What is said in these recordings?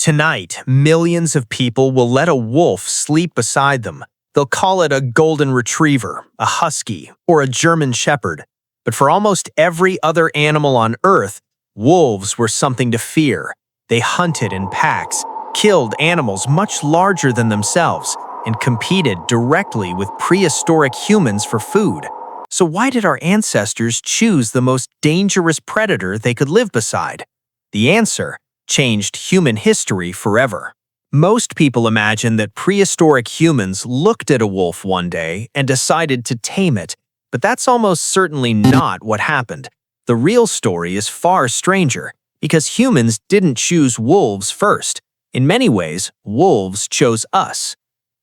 Tonight, millions of people will let a wolf sleep beside them. They'll call it a golden retriever, a husky, or a German shepherd. But for almost every other animal on Earth, wolves were something to fear. They hunted in packs, killed animals much larger than themselves, and competed directly with prehistoric humans for food. So why did our ancestors choose the most dangerous predator they could live beside? The answer changed human history forever. Most people imagine that prehistoric humans looked at a wolf one day and decided to tame it, but that's almost certainly not what happened. The real story is far stranger, because humans didn't choose wolves first. In many ways, wolves chose us.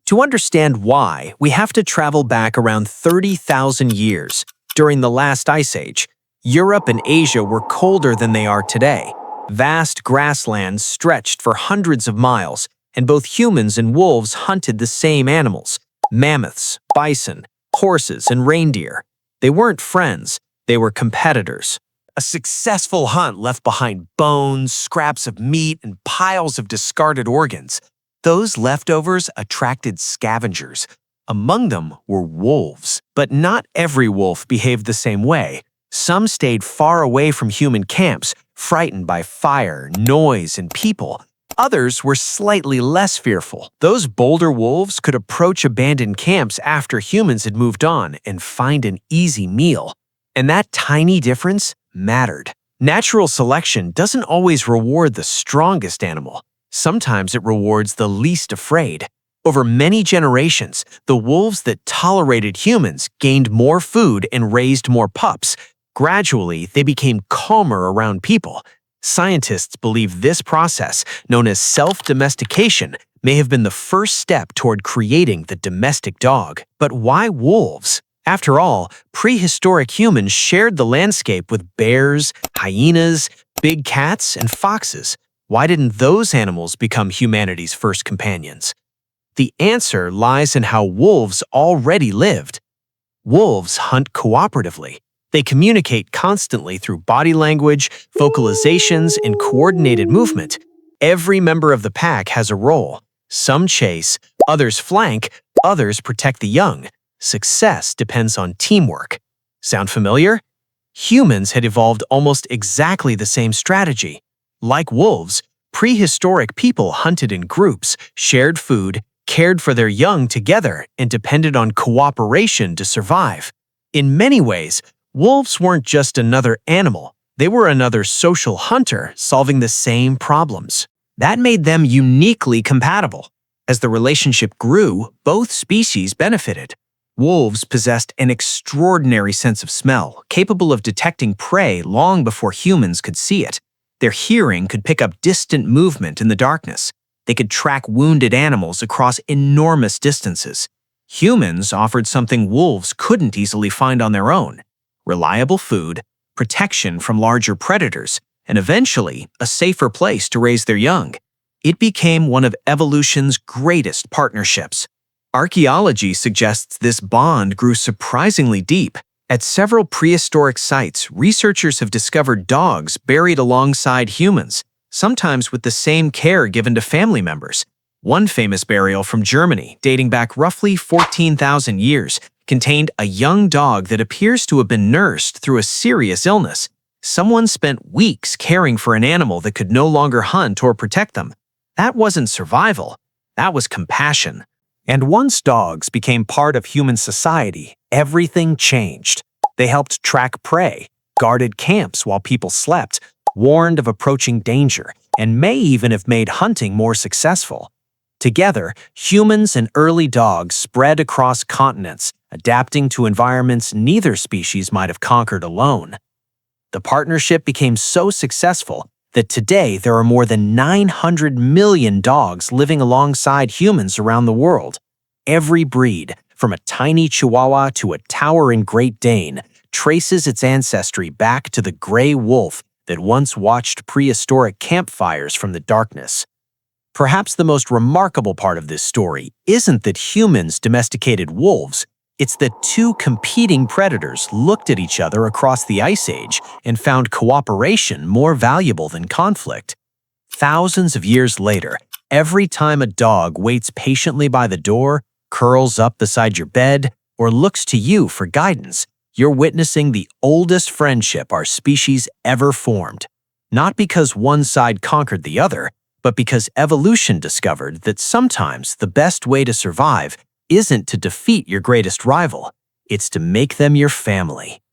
To understand why, we have to travel back around 30,000 years. During the last ice age, Europe and Asia were colder than they are today. Vast grasslands stretched for hundreds of miles, and both humans and wolves hunted the same animals: mammoths, bison, horses, and reindeer. They weren't friends, they were competitors. A successful hunt left behind bones, scraps of meat, and piles of discarded organs. Those leftovers attracted scavengers. Among them were wolves. But not every wolf behaved the same way. Some stayed far away from human camps, frightened by fire, noise, and people. Others were slightly less fearful. Those bolder wolves could approach abandoned camps after humans had moved on and find an easy meal. And that tiny difference mattered. Natural selection doesn't always reward the strongest animal. Sometimes it rewards the least afraid. Over many generations, the wolves that tolerated humans gained more food and raised more pups. Gradually, they became calmer around people. Scientists believe this process, known as self-domestication, may have been the first step toward creating the domestic dog. But why wolves? After all, prehistoric humans shared the landscape with bears, hyenas, big cats, and foxes. Why didn't those animals become humanity's first companions? The answer lies in how wolves already lived. Wolves hunt cooperatively. They communicate constantly through body language, vocalizations, and coordinated movement. Every member of the pack has a role. Some chase, others flank, others protect the young. Success depends on teamwork. Sound familiar? Humans had evolved almost exactly the same strategy. Like wolves, prehistoric people hunted in groups, shared food, cared for their young together, and depended on cooperation to survive. In many ways, wolves weren't just another animal. They were another social hunter solving the same problems. That made them uniquely compatible. As the relationship grew, both species benefited. Wolves possessed an extraordinary sense of smell, capable of detecting prey long before humans could see it. Their hearing could pick up distant movement in the darkness. They could track wounded animals across enormous distances. Humans offered something wolves couldn't easily find on their own: reliable food, protection from larger predators, and eventually a safer place to raise their young. It became one of evolution's greatest partnerships. Archaeology suggests this bond grew surprisingly deep. At several prehistoric sites, researchers have discovered dogs buried alongside humans, sometimes with the same care given to family members. One famous burial from Germany, dating back roughly 14,000 years, contained a young dog that appears to have been nursed through a serious illness. Someone spent weeks caring for an animal that could no longer hunt or protect them. That wasn't survival, that was compassion. And once dogs became part of human society, everything changed. They helped track prey, guarded camps while people slept, warned of approaching danger, and may even have made hunting more successful. Together, humans and early dogs spread across continents, adapting to environments neither species might have conquered alone. The partnership became so successful that today there are more than 900 million dogs living alongside humans around the world. Every breed, from a tiny Chihuahua to a towering Great Dane, traces its ancestry back to the gray wolf that once watched prehistoric campfires from the darkness. Perhaps the most remarkable part of this story isn't that humans domesticated wolves, it's that two competing predators looked at each other across the Ice Age and found cooperation more valuable than conflict. Thousands of years later, every time a dog waits patiently by the door, curls up beside your bed, or looks to you for guidance, you're witnessing the oldest friendship our species ever formed. Not because one side conquered the other, but because evolution discovered that sometimes the best way to survive isn't to defeat your greatest rival, it's to make them your family.